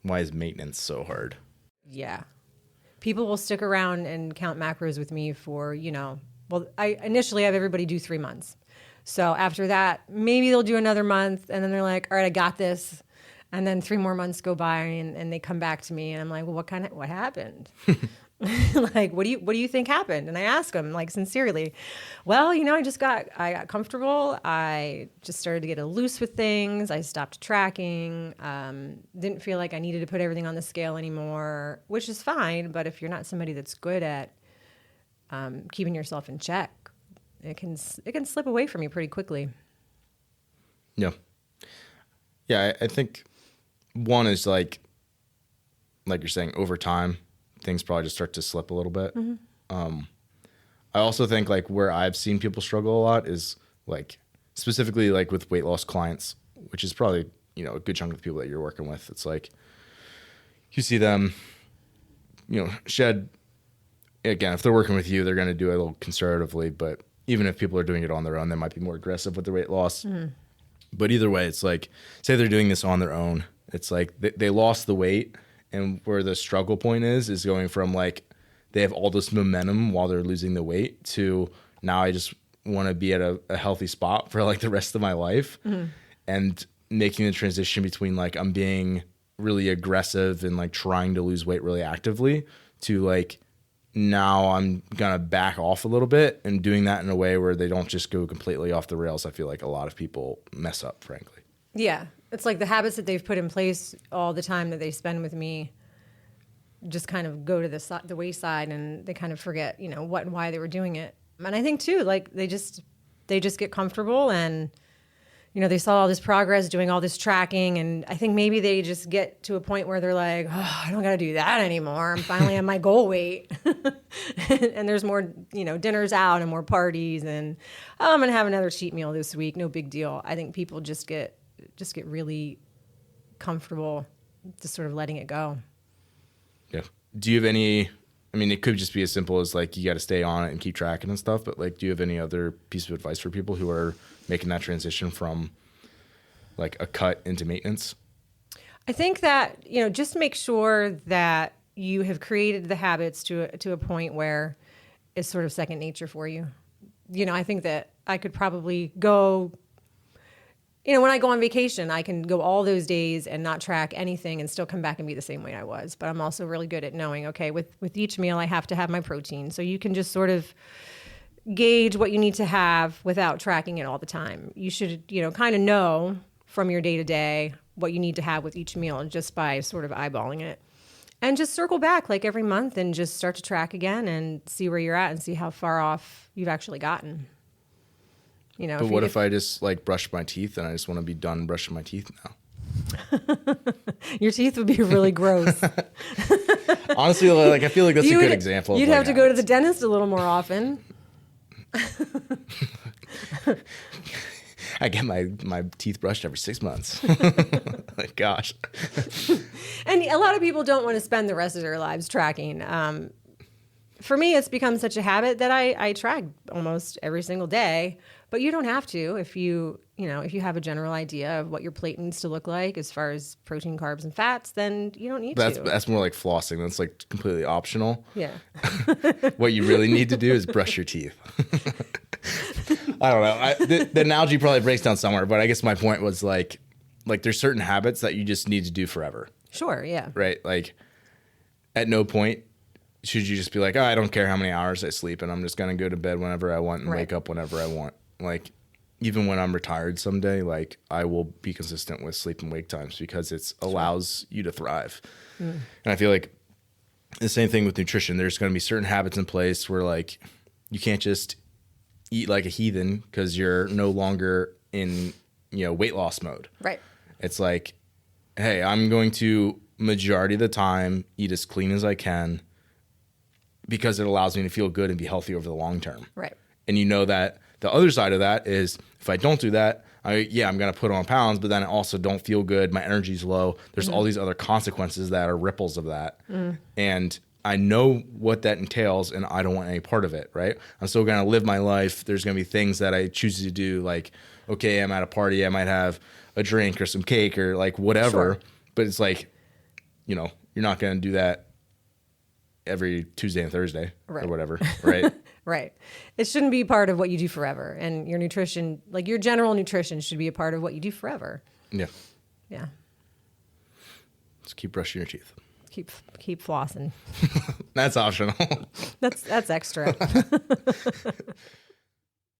Why is maintenance so hard? Yeah. People will stick around and count macros with me for, I initially have everybody do 3 months. So after that, maybe they'll do another month and then they're like, all right, I got this. And then 3 more months go by and they come back to me and I'm like, well, what happened? Like, what do you think happened? And I ask them like sincerely, well, I got comfortable. I just started to get loose with things. I stopped tracking. Didn't feel like I needed to put everything on the scale anymore, which is fine. But if you're not somebody that's good at keeping yourself in check, it can slip away from you pretty quickly. Yeah. Yeah. I think one is like you're saying, over time, things probably just start to slip a little bit. Mm-hmm. I also think like where I've seen people struggle a lot is like specifically like with weight loss clients, which is probably, a good chunk of the people that you're working with. It's like you see them, shed. Again, if they're working with you, they're going to do it a little conservatively, but even if people are doing it on their own, they might be more aggressive with their weight loss. Mm-hmm. But either way, it's like, say they're doing this on their own. It's like they lost the weight, and where the struggle point is going from like they have all this momentum while they're losing the weight to now I just want to be at a healthy spot for like the rest of my life. Mm-hmm. And making the transition between like I'm being really aggressive and like trying to lose weight really actively to like now I'm going to back off a little bit, and doing that in a way where they don't just go completely off the rails. I feel like a lot of people mess up, frankly. Yeah. It's like the habits that they've put in place all the time that they spend with me just kind of go to the wayside, and they kind of forget, what and why they were doing it. And I think too, like they just get comfortable, and they saw all this progress doing all this tracking, and I think maybe they just get to a point where they're like, oh, I don't got to do that anymore. I'm finally at my goal weight. And there's more, dinners out and more parties, and I'm going to have another cheat meal this week. No big deal. I think people just get really comfortable just sort of letting it go. Yeah. Do you have any, it could just be as simple as like, you got to stay on it and keep tracking and stuff, but like, do you have any other piece of advice for people who are making that transition from like a cut into maintenance? I think that, just make sure that you have created the habits to a point where it's sort of second nature for you. I think that I could probably go, when I go on vacation, I can go all those days and not track anything and still come back and be the same way I was. But I'm also really good at knowing, okay, with each meal, I have to have my protein. So you can just sort of gauge what you need to have without tracking it all the time. You should, kind of know from your day to day what you need to have with each meal just by sort of eyeballing it. And just circle back like every month and just start to track again and see where you're at and see how far off you've actually gotten. But what if I just like brush my teeth and I just want to be done brushing my teeth now? Your teeth would be really gross. Honestly, like I feel like that's a good example. You'd have to go to the dentist a little more often. I get my teeth brushed every 6 months. Like, gosh. And a lot of people don't want to spend the rest of their lives tracking. For me, it's become such a habit that I track almost every single day. But you don't have to if you have a general idea of what your plate needs to look like as far as protein, carbs, and fats, then you don't need to. That's more like flossing. That's like completely optional. Yeah. What you really need to do is brush your teeth. I don't know. The analogy probably breaks down somewhere, but I guess my point was like there's certain habits that you just need to do forever. Sure, yeah. Right? Like at no point should you just be like, oh, I don't care how many hours I sleep and I'm just going to go to bed whenever I want and wake up whenever I want. Like even when I'm retired someday, like I will be consistent with sleep and wake times because it allows you to thrive. Mm. And I feel like the same thing with nutrition. There's going to be certain habits in place where like you can't just eat like a heathen because you're no longer in, weight loss mode. Right. It's like, hey, I'm going to majority of the time eat as clean as I can because it allows me to feel good and be healthy over the long term. Right. And you know that the other side of that is if I don't do that, I'm going to put on pounds, but then I also don't feel good. My energy's low. There's all these other consequences that are ripples of that. Mm. And I know what that entails and I don't want any part of it, right? I'm still going to live my life. There's going to be things that I choose to do like, okay, I'm at a party. I might have a drink or some cake or like whatever. Sure. But it's like you're not going to do that every Tuesday and Thursday Right. or whatever. Right. Right. It shouldn't be part of what you do forever. And your nutrition, like your general nutrition, should be a part of what you do forever. Yeah. Yeah. Just keep brushing your teeth. Keep flossing. That's optional. That's extra.